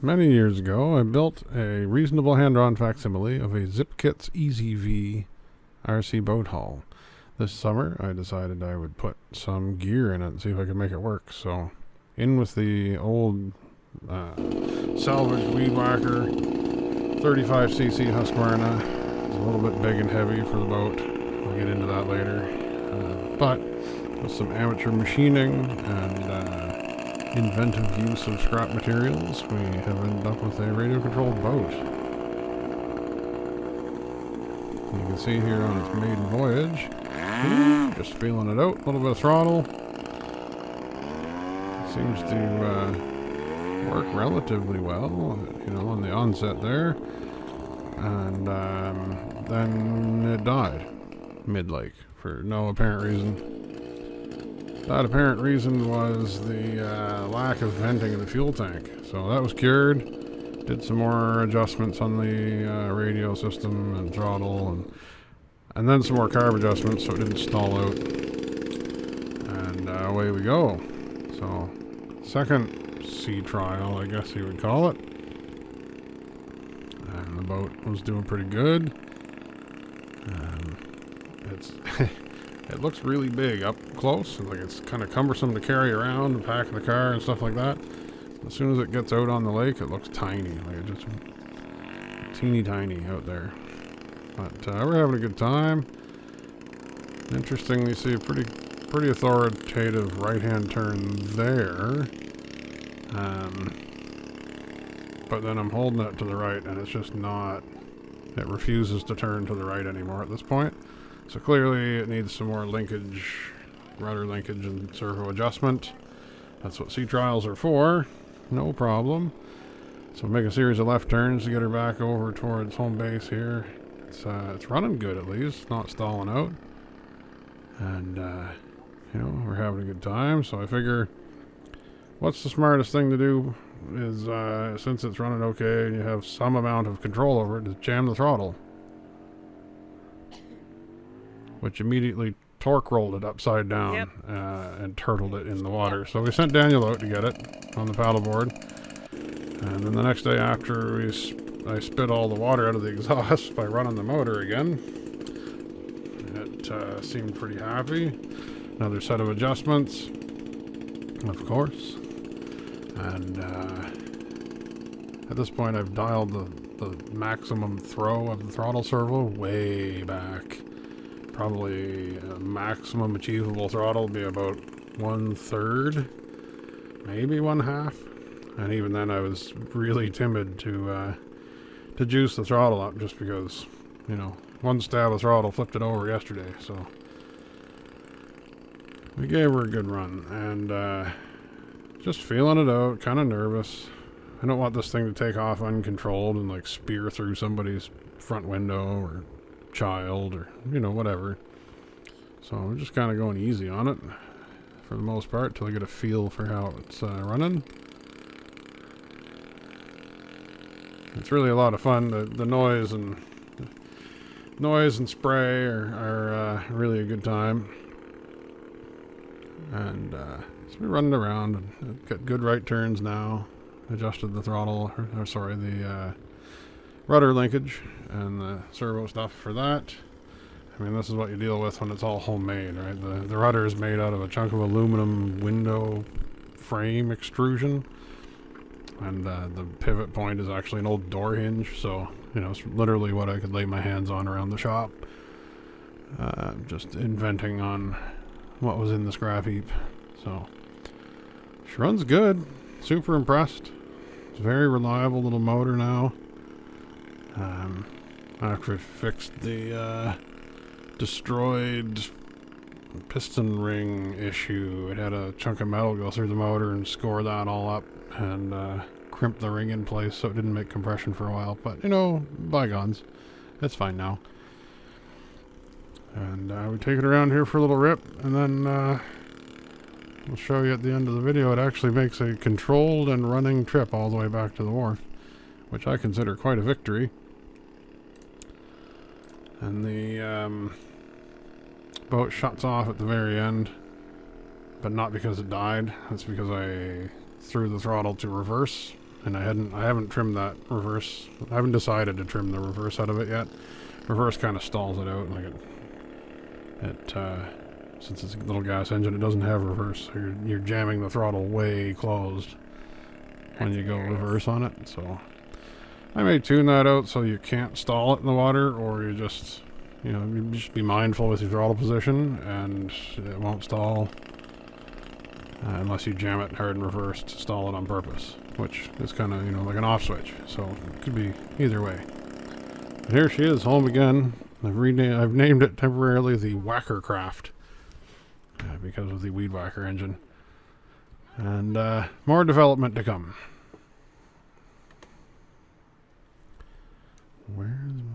Many years ago, I built a reasonable hand-drawn facsimile of a ZipKits EasyV RC boat hull. This summer, I decided I would put some gear in it and see if I could make it work. So, in with the old salvage weed whacker 35cc Husqvarna. It's a little bit big and heavy for the boat. I'll get into that later. But with some amateur machining and inventive use of scrap materials, we have ended up with a radio-controlled boat. You can see here on its maiden voyage, just feeling it out, a little bit of throttle. Seems to work relatively well, on the onset there. And then it died mid-lake for no apparent reason. That apparent reason was the lack of venting in the fuel tank. So that was cured. Did some more adjustments on the radio system and throttle, and then some more carb adjustments so it didn't stall out. And away we go. So, second sea trial, I guess you would call it. And the boat was doing pretty good. It's it looks really big up close, and like it's kind of cumbersome to carry around and pack in the car and stuff like that. As soon as it gets out on the lake, it looks tiny, like it just teeny tiny out there. But we're having a good time. Interesting, you see a pretty authoritative right-hand turn there. But then I'm holding it to the right, and it's just not. It refuses to turn to the right anymore at this point. So clearly it needs some more linkage, rudder linkage and servo adjustment. That's what sea trials are for. No problem. So make a series of left turns to get her back over towards home base here. It's running good at least, not stalling out. And, we're having a good time. So I figure what's the smartest thing to do is, since it's running okay and you have some amount of control over it, is jam the throttle. Which immediately torque rolled it upside down. And turtled it in the water. So we sent Daniel out to get it on the paddleboard. And then the next day after, I spit all the water out of the exhaust by running the motor again. It seemed pretty happy. Another set of adjustments, of course. And at this point, I've dialed the maximum throw of the throttle servo way back. Probably a maximum achievable throttle would be about 1/3, maybe 1/2. And even then I was really timid to juice the throttle up just because, one stab of throttle flipped it over yesterday. So we gave her a good run, and just feeling it out, kind of nervous. I don't want this thing to take off uncontrolled and like spear through somebody's front window or child or whatever. So we're just kind of going easy on it for the most part till I get a feel for how it's running. It's really a lot of fun. The noise and spray are really a good time. And so we're running around and got good right turns now. Adjusted the throttle, the rudder linkage and the servo stuff for that. I mean, this is what you deal with when it's all homemade, right? The rudder is made out of a chunk of aluminum window frame extrusion. And the pivot point is actually an old door hinge. So, it's literally what I could lay my hands on around the shop. Just inventing on what was in the scrap heap. So, she runs good. Super impressed. It's a very reliable little motor now. After I fixed the destroyed piston ring issue, it had a chunk of metal go through the motor and score that all up and crimp the ring in place so it didn't make compression for a while. But, bygones. It's fine now. And we take it around here for a little rip, and then I'll show you at the end of the video. It actually makes a controlled and running trip all the way back to the wharf, which I consider quite a victory. And the boat shuts off at the very end, but not because it died. That's because I threw the throttle to reverse and I haven't trimmed that reverse. I haven't decided to trim the reverse out of it yet. Reverse kind of stalls it out, like since it's a little gas engine, it doesn't have reverse. So you're jamming the throttle way closed when you go reverse on it. So I may tune that out so you can't stall it in the water, or you just be mindful with your throttle position and it won't stall unless you jam it hard in reverse to stall it on purpose, which is kind of like an off switch. So it could be either way. But here she is, home again. I've named it temporarily the Whackercraft because of the weed whacker engine, and more development to come. Where's my